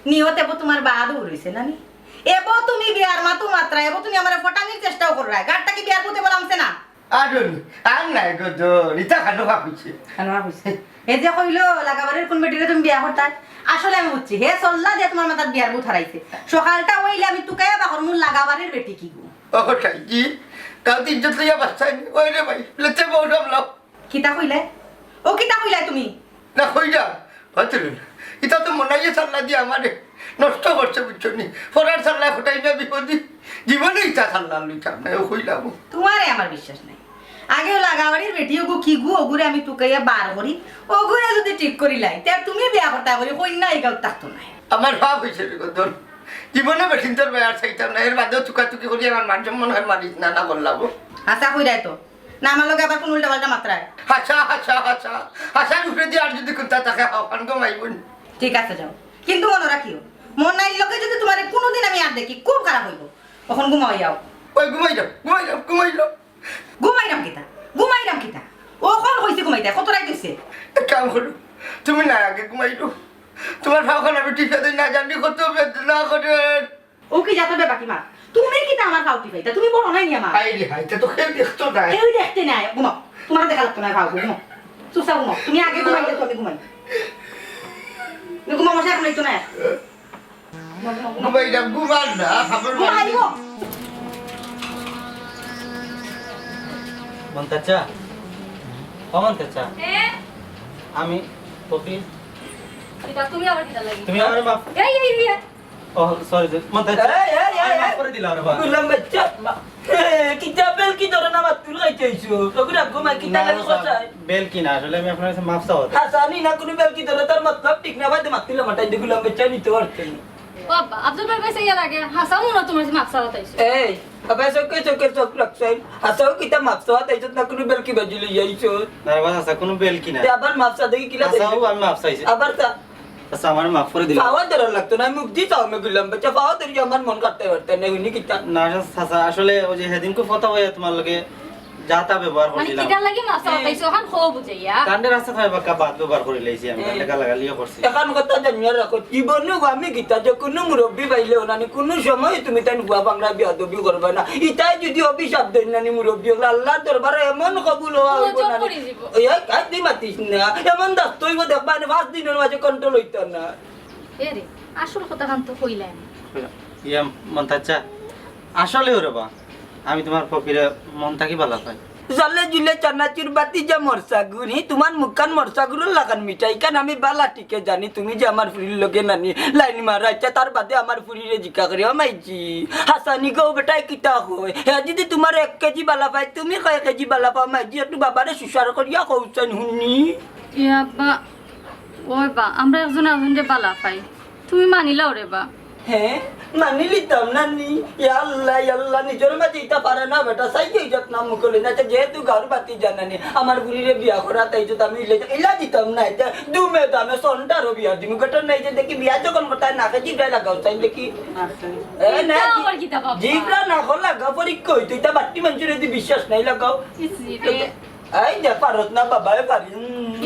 নিহত এবো তোমার বাদ উড়িছে নানি এবো তুমি বিয়ার মাতু মাত্রা এবো তুমি আমারে ফটানির চেষ্টাও কররা গাড়টা কি বিয়ার পুতে বলামছে না আর নাই গো তো রিতা খানো ভাবিছে খানোয়া কইছে এ যে কইলো লাগাবারের কোন বেটিরে তুমি বিয়া করতা আসলে আমি বুঝছি হে চল্লা যে তোমার মাথার বিয়ার বুত হারাইছে সকালটা হইলে আমি তুকাইয়া বাহর মূল লাগাবারের বেটি কি গো ও ঠাই কি কাউ ইজ্জত লইয়া বাচ্চাই ওই রে ভাই লেতে বউডাম লাও কিতা কইলে ও কিতা কইলা তুমি না কইরা হতরে এটা তো মনাইয়ে সাল্লা দিয়ে আমারে নষ্ট করছে বুঝছনি ফরার সাল্লা খোটাই না বিপদি জীবনে ইচ্ছা সাল্লা লইতা না ও কইলাম তোমারে আমার বিশ্বাস নাই আগেও লাগাবাড়ির বেটিও গো কি গো ওগুরে আমি তুকাইয়া বার করি ওগুরে যদি ঠিক করিলাই তে তুমি বিয়া করতা বলি কইনা এই গাও থাকতো না আমার ভাব হয়েছে রে গদর জীবনে বেশিন তোর বেয়ার চাইতাম না এর বাদেও চুকাচুকি করি আমার মান সম্মান হয় মারিস না না বললাম হাসা কইরাই তো না আমার লগে আবার কোন উল্টা পাল্টা মাত্রায় হাসার উপরে দিয়ে আর যদি কোনটা তাকে হাওয়ান গমাইবন ঠিক আছে যাও কিন্তু মনে রাখিও মনাইর লগে যদি তোমারে কোনোদিন আমি আর দেখি খুব খারাপ হইব তখন ঘুমাই যাও ওই ঘুমাইলাম ঘুমাইরাম কিতা ও কোন হইছে ঘুমাইতা কত রাত হইছে এক কাম করো তুমি না আগে ঘুমাইলো তোমার ভাবখান আমি টিকাতে না জানি কত বেদনা করে ও কি যাতে বাকি মা তুমি কি আমার খাওতি পাইতা তুমি বড় নাই নিয়া মা হাই রে হাই তো খেয়ে দেখতো না কেউ দেখতে নাই ঘুমাও তোমার দেখা লাগতো না খাও ঘুমাও সুসা ঘুমাও তুমি আগে ঘুমাইলে তো আমি ঘুমাই ঘুমাও মশা এখন একটু না ঘুমান না খাবার ঘুমাইবো মন্তাচা ও মন্তাচা আমি পপি এটা তুমি আবার কিটা লাগি তুমি আমার মাফ এই ও সরি মন্তাচা এই, মাফ করে দিলা রে বা গুলাম বাচ্চা কিতা বেল কি ধরে না মাত তুল গাইতেইছো তখন ঘুমাই কিতা লাগি কসাই বেল কি না আসলে আমি আপনার কাছে মাফ চাও হাসানি না কোনো বেল কি ধরে তার মতলব ঠিক না ভাই মাতিলে মাটাই দি গুলাম বাচ্চা নিতে পারতেন বাবা আব্দুল ভাই কইছে ইয়া লাগে হাসাও না তোমার মাকসা হতাইছো এই আবার চোখে চোখ রাখছাই হাসাও কিতা মাপসা তাইছত না কোনো বেল কি বাজিলি যাইছো না রে বা আচ্ছা কোনো বেল কি না তে আবার মাপসা দেখি কিলা আচ্ছা আমি মাফ চাইছি আবার তা আচ্ছা আমার মাফ করে দিলা পাওয়া ধরা লাগতো না মুখ দি চাও না গুলাম বাচ্চা পাওয়া ধরি আমার মন কাটতে পারতে না উনি কিতা না আচ্ছা আসলে ওই যে সেদিন কো কথা হয়ে তোমার লগে যাতা ব্যবহার মানে করছিলাম কিটা লাগি মাকসা হতাইছো এখন খো বুঝাইয়া কান্ডের রাস্তা থাকে বাক্কা বাদ ব্যবহার করে লইছি আমি টাকা লাগালিও করছি এখন কথা জানিয়ে রাখো জীবনে আমি গীতা যে কোনো মুরব্বী পাইলে নানি কোনো সময় তুমি তাই গুয়া বাংলা বিয়াদবি করবে না ইটাই যদি অভিশাপ দেন নানি মুরব্বী হলে আল্লাহর দরবারে এমন কবুল হওয়া হইব জব নানি করে দিব। ওই কাজ দি মাতিস না এমন দাস্ত হইব দেখবা না 5 দিনের মাঝে কন্ট্রোল হইতো না এ রে আসল কথা কান তো কইলাই ইয়া মন্তাচা আসলে ওরে বা আমি তোমার পপিরে মন থাকি ভালো পাই জালে জুলে চানাচুর বাতি যা মরসা গুনি তোমার মুখান মরসা গুলো লাগান মিঠাই কান আমি বালা টিকে জানি তুমি যে আমার ফুরির লগে নানি লাইন মারাইছে তার বাদে আমার ফুরিরে জিকা করি মাইজি হাসানি গো বেটাই কিতা হয় হে যদি তোমার 1 কেজি বালা পাই তুমি কয় কেজি বালা পাও মাইজি একটু বাবারে সুসার করিয়া কৌছেন হুনি ইয়া বা ওই বা আমরা একজন আগুনরে বালা পাই তুমি মানিলাও রে বা হ্যাঁ মানি লিতাম নানি আল্লাহ নিজের মাঝে ইটা পারে না বেটা সাই যাক না মুখলে না যেহেতু ঘর বাতি জানানি আমার বুড়িরে বিয়া করা তাই যদি আমি ইলা দিতাম না এটা দুমে দামে সন্টারও বিয়া দিমু গটর নাই যে দেখি বিয়া যখন করতে না কেজি গায় লাগাও চাই দেখি এ না আবার কিতা বাবা জিবরা না হল লাগা পরীক্ষা হইতো এটা বাটি মানুষের যদি বিশ্বাস নাই লাগাও ইসি রে এই যে পারত না বাবাই পারি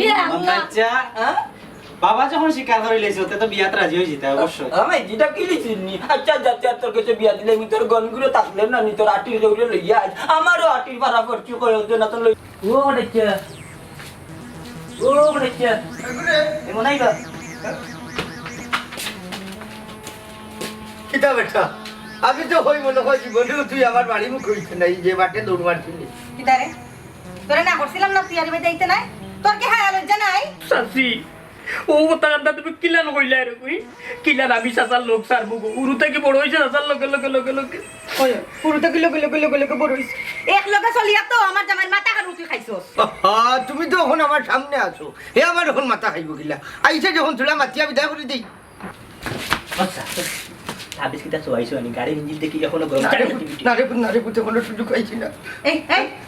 ইয়া আল্লাহ মন্তাচা হ্যাঁ বাবা যখন স্বীকার করে লেছে ওতে তো বিয়াত রাজি হয়ে যেতে অবশ্যই আমি যেটা কিলিছিনি আচ্ছা যাতে আর তোর কাছে বিয়া দিলে আমি তোর গনগুলো থাকলে না নি তোর আটির দৌড়ে লইয়া আজ আমারও আটির ভাড়া পড়ছি করে ওদের না তো লই ও দেখছে এমন আইবা কিতা বেটা আমি তো হই মনে হয় জীবনে তুই আমার বাড়ি মুখ হইছে নাই যে বাটে দৌড় মারছিলি কিতা রে তোরে না করছিলাম না তুই আর বেদে আইতে নাই তোর কি হায়া লজ্জা নাই সাসি ও কথা তুমি কিলান কইলা রে কই কিলান আমি সাসার লোক সার বুগো উরু থেকে বড় হইছে সাসার লোকে ওই পুরোটা কিলো বড় হইছে এক লগে চলিয়া তো আমার জামাইর মাথা কান উঠি খাইছস তুমি তো এখন আমার সামনে আছো হে আমার এখন মাথা খাইব গিলা আইসে যখন তুলা মাতিয়া বিদায় করে দিই আচ্ছা সাবিস কিটা চোয়াইছো আনি গাড়ি ইঞ্জিন দেখি এখনো গরম না রে পুতে কোনো সুযোগ পাইছি না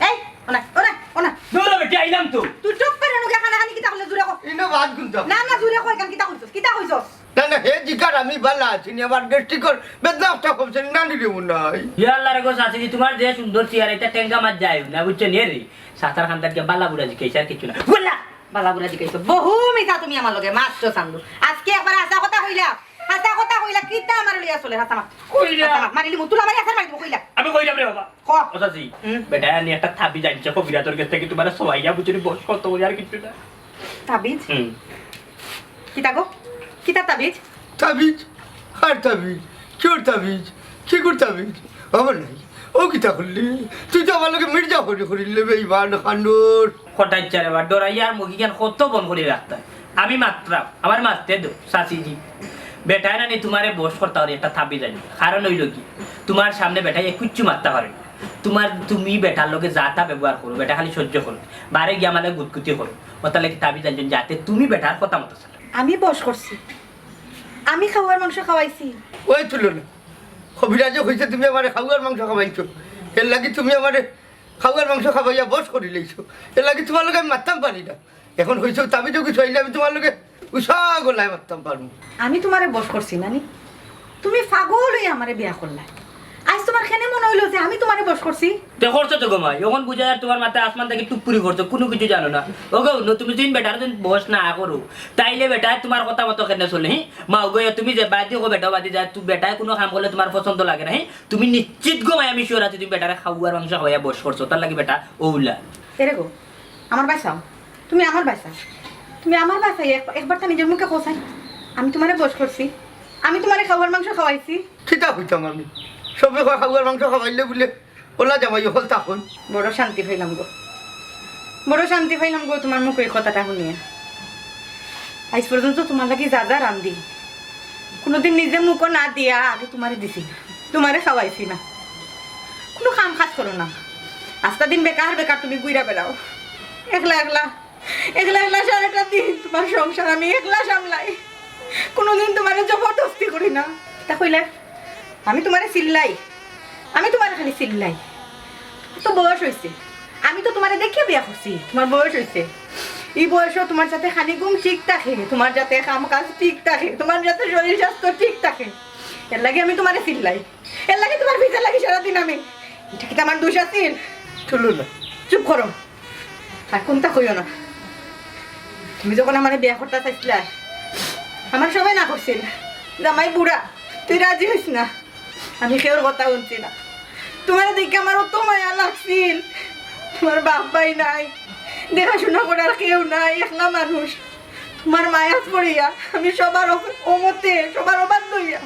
এই ওনা দৌড়া বেটি আইলাম তো তুই চুপ করে নুকে খানা খানি কিতা হলে জুরে কো ইনো বাদ গুনতাম না জুরে কই কান কিতা কইছস না হে জিকার আমি বালা আছি নি আমার গেস্টিকর বেদনাটা কমছে না নিরে মনে হয় ইয়াল্লা রে গো চাচি তোমার যে সুন্দর চেয়ার এটা টেঙ্গা মাছ যায় না বুঝছো নি রে সাতার খানদারকে বালা বুড়া জিকাইছে আর কিছু না বললা বালাগুলা জিকাইছো বহু মিছা তুমি আমার লগে মাত্র চান্দু আজকে একবার আসা কথা কইলা কিতা আমার লিয়া চলে হাসা মা কইলা মারিলি মুতুলা মারি আসা মারি কইলা আমি কইলাম রে বাবা ক ও চাচি বেটা নি একটা থাবি জানছে কবিরা তোর কাছ থেকে তোমার সবাইয়া বুঝনি বস কত আর কিছু না তাবিজ কিতা গো কিতা তাবিজ তাবিজ আর তাবিজ চোর তাবিজ চিকুর তাবিজ আমার নাই ও কিতা করলি তুই তো আমার লোকে মির্জা করিলে বেইমান খান্ডুর হঠাৎ চারে বার ডরাইয়া আর মুখি কেন কত বন করে রাখতা আমি মাত্রাম আমার মারতে দো চাচিজি বেটায় না নি তোমারে বস করতে পারি একটা থাবি জানি কারণ হইল কি তোমার সামনে বেটাই কুচ্ছু মারতে পারে তুমি বেটার লোকে যা তা ব্যবহার করো বেটা খালি সহ্য করো বারে গিয়ে আমাদের গুদগুতি করো ও তাহলে কি তাবি জানছেন যাতে তুমি বেটার কথা মতো চলো আমি বস করছি আমি খাওয়ার মাংস খাওয়াইছি ওই তুলো না কবিরাজে হয়েছে তুমি আমার খাওয়ার মাংস খাওয়াইছো এর লাগি তুমি আমার খাওয়ার মাংস খাওয়াইয়া বস করে লইছো এর লাগি তোমার লোকে আমি মারতাম পারি না এখন হয়েছে তাবিজও কিছু হইলে আমি তোমার লোকে উষা গোলায় মারতাম পারবো আমি তোমারে বস করছি নানি তুমি পাগল হয়ে আমারে বিয়া করলা আজ তোমার কেন মনে হইলো যে আমি তোমারে বস করছি তো করছো তো গোমাই এখন বুঝা আর তোমার মাথায় আসমান থেকে টুকপুরি করছো কোনো কিছু জানো না ও গো তুমি দিন বেটার দিন বস না করো তাইলে বেটা তোমার কথা মতো কেন চলে মা গো তুমি যে বাদি গো বেটা বাদি যায় তুমি বেটায় কোনো কাম করলে তোমার পছন্দ লাগে না তুমি নিশ্চিত গোমাই আমি শিওর আছি তুমি বেটারে খাওয়ার মাংস খাওয়াইয়া বস করছো তার লাগে বেটা ওউলা এরে গো আমার বাইসাও তুমি আমার বাসাই একবার তা নিজের মুখে কোসাই আমি তোমারে বস করছি আমি তোমারে খাওয়ার মাংস খাওয়াইছি খিতা হইতাম আমি সবে খাওয়ার মাংস খাওয়াইলে বলে ওলা জামাই হল তখন বড় শান্তি পাইলাম গো তোমার মুখের কথাটা শুনিয়ে আজ পর্যন্ত তোমার লাগি যা যা রান্ধি কোনোদিন নিজে মুখও না দিয়া আগে তোমারে দিছি না তোমারে খাওয়াইছি না কোনো কাম কাজ করো না আস্তা দিন বেকার তুমি গুইরা বেড়াও একলা সারাটা দিন তোমার সংসার আমি একলা সামলাই কোনোদিন তোমারে জবরদস্তি করি না তা কইলে আমি তোমারে খালি চিল্লাই তো বয়স হয়েছে আমি তো তোমারে দেখিয়ে বিয়া করছি তোমার বয়স হয়েছে এই বয়সও তোমার যাতে খানি ঘুম ঠিক থাকে তোমার যাতে কাম কাজ ঠিক থাকে তোমার যাতে শরীর স্বাস্থ্য ঠিক থাকে এর লাগে আমি তোমারে চিল্লাই এর লাগে তোমার ভিতর লাগে সারাদিন আমি এটা কি আমার দোষ আছিল চলো না চুপ করো আর কোনটা কইও না তুমি যখন আমার বিয়া করতে চাইছিলা আমার সবাই না করছিল জামাই বুড়া তুই রাজি হইস না আমি কেউর কথা শুনছি না তোমার দেখে আমার অত মায়া লাগছিল তোমার বাপ ভাই নাই দেখাশোনা করার কেউ নাই একলা মানুষ তোমার মায়াত পড়িয়া আমি সবার অবাদ লইয়া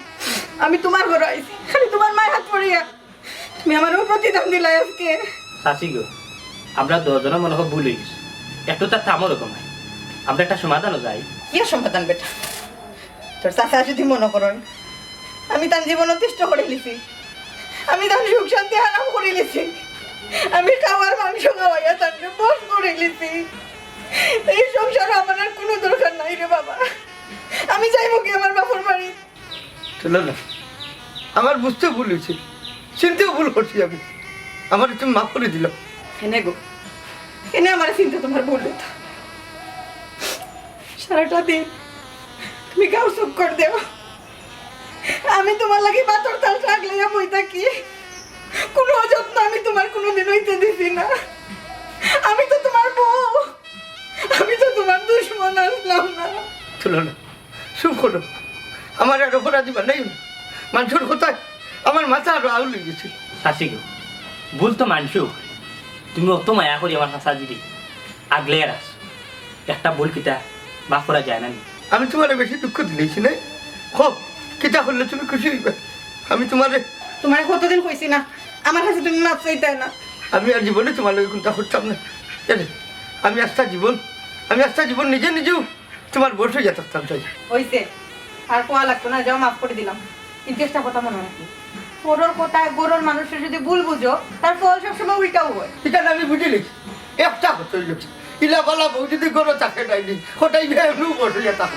আমি তোমার ঘরে আইছি খালি তোমার মায়াত পড়িয়া তুমি আমারও প্রতিদান দিলাই আজকে চাচি গো আমরা 10 জনের মনে হয় ভুল হয়ে গেছি একটু তার থামো রকম আমরা একটা সমাধানও যাই কি সমাধান বেটা তোর চাচা যদি মনে করেন আমি তার জীবন অতিষ্ঠ করে লিছি আমি তার সুখ শান্তি হারাম করে লিছি আমি খাওয়ার মাংস খাওয়াইয়া তাকে বস করে লিছি এই সংসার আমার আর কোনো দরকার নাই রে বাবা আমি যাইবো কি আমার বাপর বাড়ি চলো না আমার বুঝতে ভুল হয়েছে চিনতেও ভুল করছি আমি আমার তুমি মাফ করে দিল এনে গো এনে আমার চিন্তা তোমার ভুল হতো সারাটা দিন তুমি গাও চুপ করে দেও আমি তোমার লাগি বাতর তাল থাকলে মই থাকি কোনো অযত্ন আমি তোমার কোনোদিন হইতে দিছি না আমি তো তোমার বউ আমি তো তোমার দুশ্মন আসলাম না চলো না চুপ করো আমার আর অপরাধী বানাই না মানুষের কোথায় আমার মাথা আরো আউল হয়ে গেছে চাচি গো ভুল তো মানছো তুমি অত মায়া করি আমার চাচাজি আগলে রাস একটা ভুল কিতা মাফ করা যায় না আমি তোমার বেশি দুঃখ দিলেছি না খুব কিতা করলে তুমি খুশি হইবে আমি তোমার কতদিন কইছি না আমার কাছে তুমি মাপ চাইতে না আমি আর জীবনে তোমার লগে কোনটা করতাম না আমি আস্থা জীবন নিজেও তোমার বসে হয়ে যেতাম চাই হইছে আর কোয়া লাগতো না যাও মাফ করে দিলাম কিন্তু একটা কথা মনে রাখি পরোর কথা গরুর মানুষের যদি ভুল বুঝো তার ফল সবসময় উল্টাও হয় এখানে আমি বুঝে লিখি একটা কথা ইলা বলা বউ যদি গরো চাকে নাইনি ওটাই বসে যেতাম